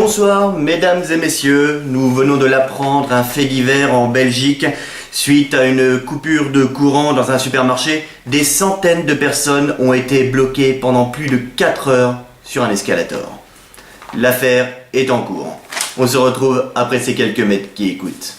Bonsoir, mesdames et messieurs. Nous venons de l'apprendre, un fait divers en Belgique. Suite à une coupure de courant dans un supermarché, des centaines de personnes ont été bloquées pendant plus de 4 heures sur un escalator. L'affaire est en cours. On se retrouve après ces quelques mètres qui écoutent.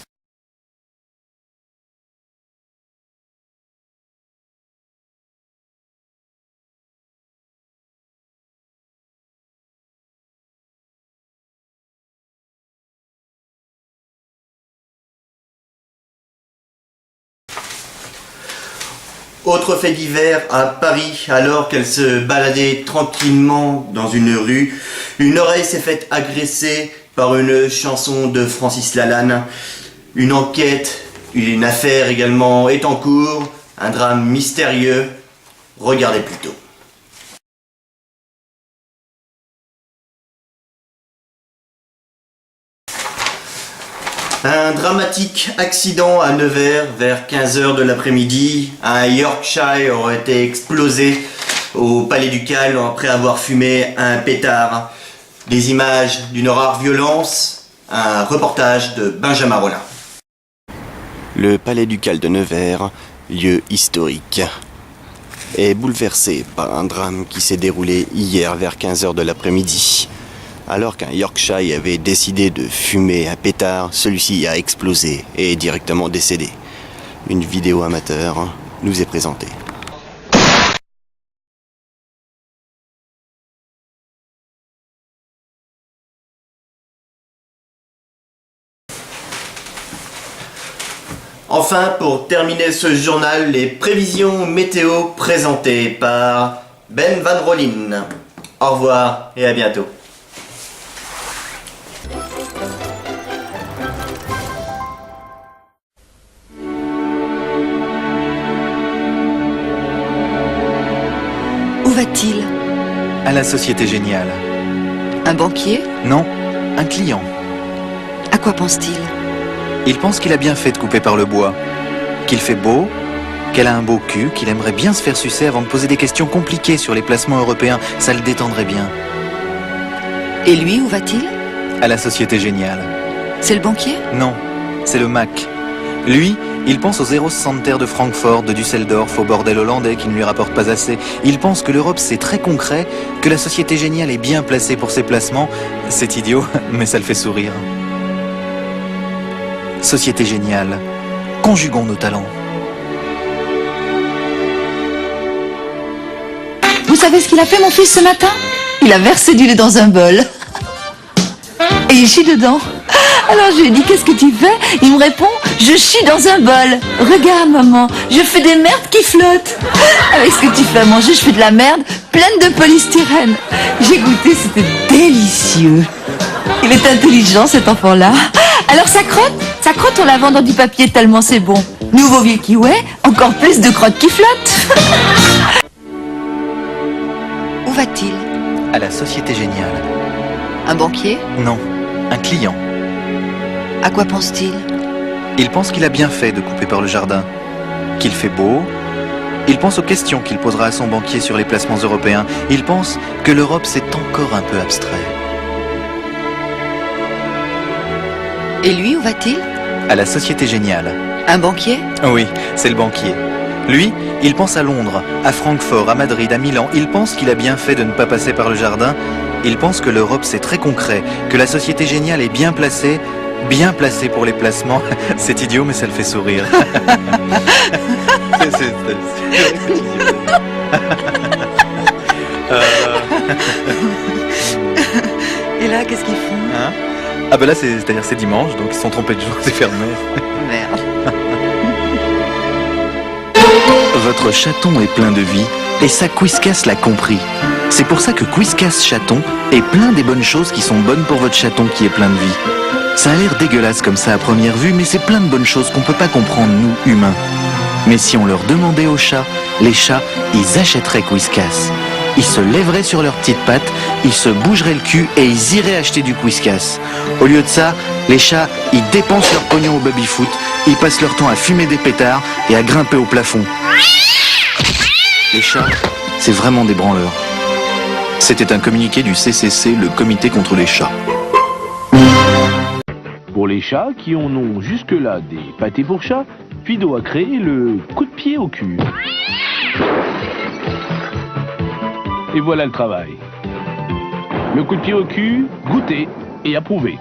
Autre fait divers à Paris, alors qu'elle se baladait tranquillement dans une rue, une oreille s'est faite agresser par une chanson de Francis Lalanne. Une enquête, une affaire également est en cours, un drame mystérieux. Regardez plutôt. Un dramatique accident à Nevers vers 15 h de l'après-midi. Un Yorkshire aurait été explosé au Palais du Calme après avoir fumé un pétard. Des images d'une rare violence, un reportage de Benjamin Rollin. Le Palais du Calme de Nevers, lieu historique, est bouleversé par un drame qui s'est déroulé hier vers 15 h de l'après-midi. Alors qu'un Yorkshire avait décidé de fumer un pétard, celui-ci a explosé et est directement décédé. Une vidéo amateur nous est présentée. Enfin, pour terminer ce journal, les prévisions météo présentées par Ben Van Rollin. Au revoir et à bientôt. Où va-t-il? À la Société Géniale. Un banquier? Non, un client. À quoi pense-t-il? Il pense qu'il a bien fait de couper par le bois, qu'il fait beau, qu'elle a un beau cul, qu'il aimerait bien se faire sucer avant de poser des questions compliquées sur les placements européens. Ça le détendrait bien. Et lui, où va-t-il? À la Société Géniale. C'est le banquier? Non, c'est le Mac. Lui, il pense aux Eurocenter de Francfort, de Düsseldorf, au bordel hollandais qui ne lui rapporte pas assez. Il pense que l'Europe c'est très concret, que la Société Géniale est bien placée pour ses placements. C'est idiot, mais ça le fait sourire. Société Géniale, conjuguons nos talents. Vous savez ce qu'il a fait, mon fils, ce matin? Il a versé du lait dans un bol. Et il chie dedans. Alors je lui ai dit, qu'est-ce que tu fais? Il me répond, je chie dans un bol. Regarde, maman, je fais des merdes qui flottent. Avec ce que tu fais à manger, je fais de la merde pleine de polystyrène. J'ai goûté, c'était délicieux. Il est intelligent, cet enfant-là. Alors ça crotte, on la vend dans du papier tellement c'est bon. Nouveau vieux kiwi, encore plus de crottes qui flottent. Où va-t-il? À la Société Géniale. Un banquier? Non, un client. À quoi pense-t-il? Il pense qu'il a bien fait de couper par le jardin, qu'il fait beau. Il pense aux questions qu'il posera à son banquier sur les placements européens. Il pense que l'Europe c'est encore un peu abstrait. Et lui, où va-t-il? À la Société Géniale. Un banquier? Oui, c'est le banquier. Lui, il pense à Londres, à Francfort, à Madrid, à Milan. Il pense qu'il a bien fait de ne pas passer par le jardin. Il pense que l'Europe c'est très concret, que la Société Géniale est bien placée pour les placements. C'est idiot, mais ça le fait sourire. Et là, qu'est-ce qu'ils font? Hein? Ah bah là, c'est dimanche, donc ils se sont trompés de jour, c'est fermé. Merde. Votre chaton est plein de vie, et ça Quizcas l'a compris. C'est pour ça que Quizcas Chaton est plein des bonnes choses qui sont bonnes pour votre chaton qui est plein de vie. Ça a l'air dégueulasse comme ça à première vue, mais c'est plein de bonnes choses qu'on peut pas comprendre, nous, humains. Mais si on leur demandait aux chats, les chats, ils achèteraient Quizcas. Ils se lèveraient sur leurs petites pattes, ils se bougeraient le cul et ils iraient acheter du Quizcas. Au lieu de ça, les chats, ils dépensent leur pognon au baby-foot, ils passent leur temps à fumer des pétards et à grimper au plafond. Les chats, c'est vraiment des branleurs. C'était un communiqué du CCC, le Comité contre les chats. Pour les chats qui en ont jusque-là des pâtés pour chats, Fido a créé le coup de pied au cul. Et voilà le travail. Le coup de pied au cul, goûté et approuvé.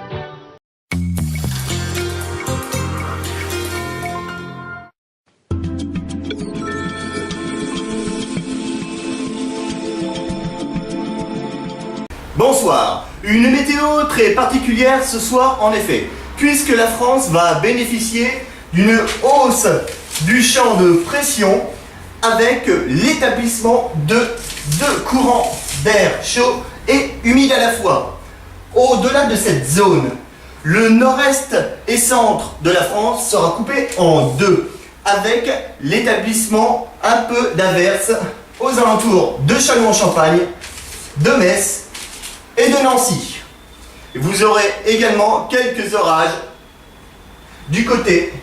Bonsoir. Une météo très particulière ce soir en effet, puisque la France va bénéficier d'une hausse du champ de pression avec l'établissement de deux courants d'air chaud et humide à la fois. Au-delà de cette zone, le nord-est et centre de la France sera coupé en deux, avec l'établissement un peu d'averses aux alentours de Châlons-en-Champagne, de Metz et de Nancy. Vous aurez également quelques orages du côté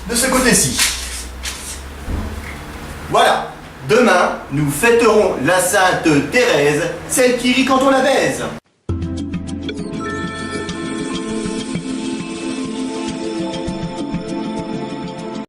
de ce côté-ci. Voilà, demain nous fêterons la Sainte Thérèse, celle qui rit quand on la baise.